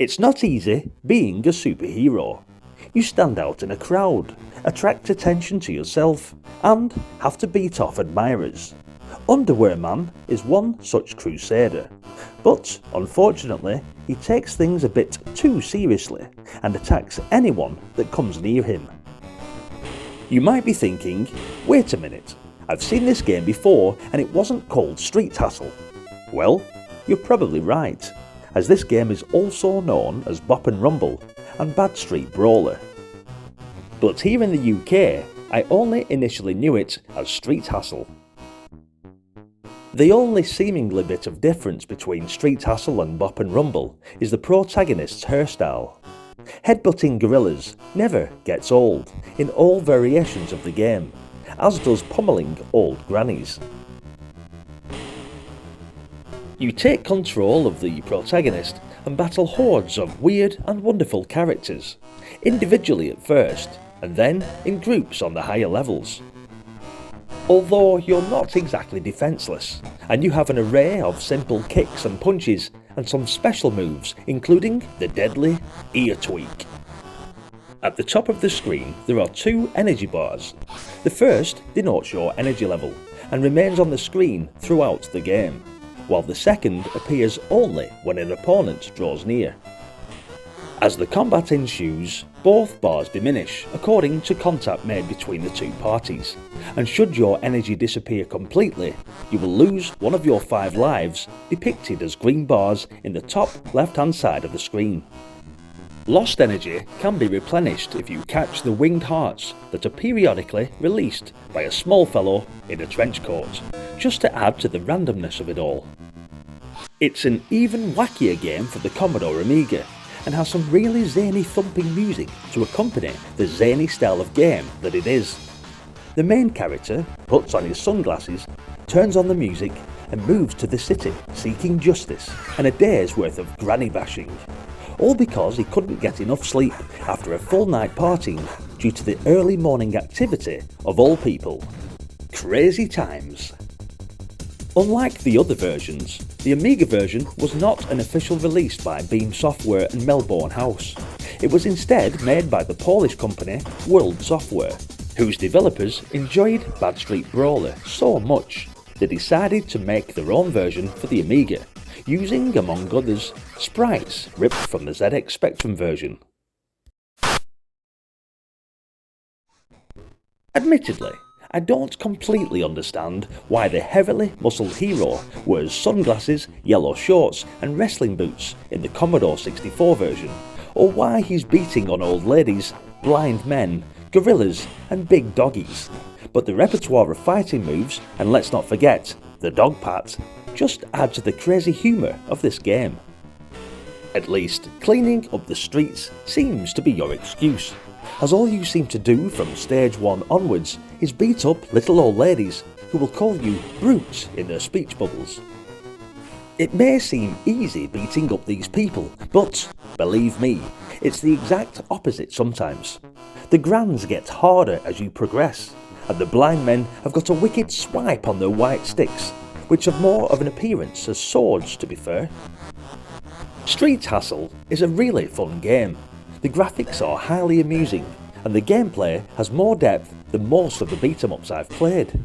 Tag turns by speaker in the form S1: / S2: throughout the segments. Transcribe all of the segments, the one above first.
S1: It's not easy being a superhero. You stand out in a crowd, attract attention to yourself, and have to beat off admirers. Underwear Man is one such crusader, but unfortunately he takes things a bit too seriously and attacks anyone that comes near him. You might be thinking, wait a minute, I've seen this game before and it wasn't called Street Hassle. Well, you're probably right, as this game is also known as Bop and Rumble and Bad Street Brawler. But here in the UK, I only initially knew it as Street Hassle. The only seemingly bit of difference between Street Hassle and Bop and Rumble is the protagonist's hairstyle. Headbutting gorillas never gets old in all variations of the game, as does pummeling old grannies. You take control of the protagonist and battle hordes of weird and wonderful characters, individually at first, and then in groups on the higher levels. Although you're not exactly defenceless, and you have an array of simple kicks and punches and some special moves, including the deadly ear tweak. At the top of the screen there are two energy bars. The first denotes your energy level and remains on the screen throughout the game, while the second appears only when an opponent draws near. As the combat ensues, both bars diminish according to contact made between the two parties, and should your energy disappear completely, you will lose one of your 5 lives, depicted as green bars in the top left-hand side of the screen. Lost energy can be replenished if you catch the winged hearts that are periodically released by a small fellow in a trench coat, just to add to the randomness of it all. It's an even wackier game for the Commodore Amiga, and has some really zany thumping music to accompany the zany style of game that it is. The main character puts on his sunglasses, turns on the music, and moves to the city seeking justice and a day's worth of granny bashing, all because he couldn't get enough sleep after a full night partying due to the early morning activity of all people. Crazy times. Unlike the other versions, the Amiga version was not an official release by Beam Software and Melbourne House. It was instead made by the Polish company World Software, whose developers enjoyed Bad Street Brawler so much they decided to make their own version for the Amiga, using, among others, sprites ripped from the ZX Spectrum version. Admittedly, I don't completely understand why the heavily muscled hero wears sunglasses, yellow shorts and wrestling boots in the Commodore 64 version, or why he's beating on old ladies, blind men, gorillas and big doggies. But the repertoire of fighting moves, and let's not forget, the dog pat, just add to the crazy humour of this game. At least, cleaning up the streets seems to be your excuse, as all you seem to do from stage 1 onwards is beat up little old ladies who will call you brutes in their speech bubbles. It may seem easy beating up these people, but believe me, it's the exact opposite sometimes. The grands get harder as you progress, and the blind men have got a wicked swipe on their white sticks, which have more of an appearance as swords, to be fair. Street Hassle is a really fun game. The graphics are highly amusing, and the gameplay has more depth than most of the beat-em-ups I've played.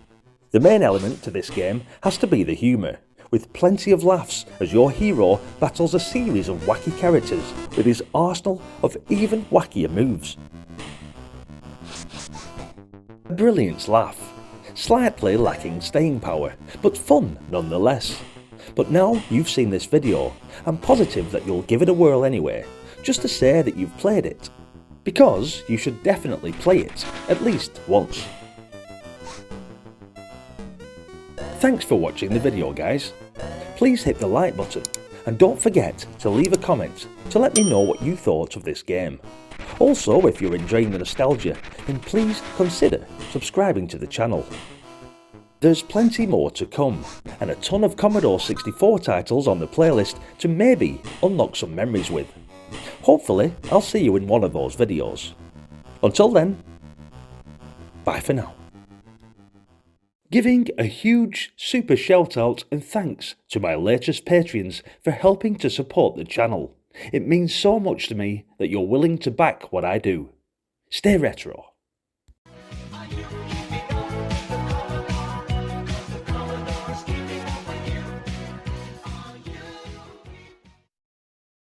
S1: The main element to this game has to be the humour, with plenty of laughs as your hero battles a series of wacky characters with his arsenal of even wackier moves. A brilliant laugh, slightly lacking staying power, but fun nonetheless. But now you've seen this video, I'm positive that you'll give it a whirl anyway, just to say that you've played it, because you should definitely play it at least once. Thanks for watching the video, guys. Please hit the like button and don't forget to leave a comment to let me know what you thought of this game. Also, if you're enjoying the nostalgia, then please consider subscribing to the channel. There's plenty more to come, and a ton of Commodore 64 titles on the playlist to maybe unlock some memories with. Hopefully, I'll see you in one of those videos. Until then, bye for now. Giving a huge super shout out and thanks to my latest Patreons for helping to support the channel. It means so much to me that you're willing to back what I do. Stay retro.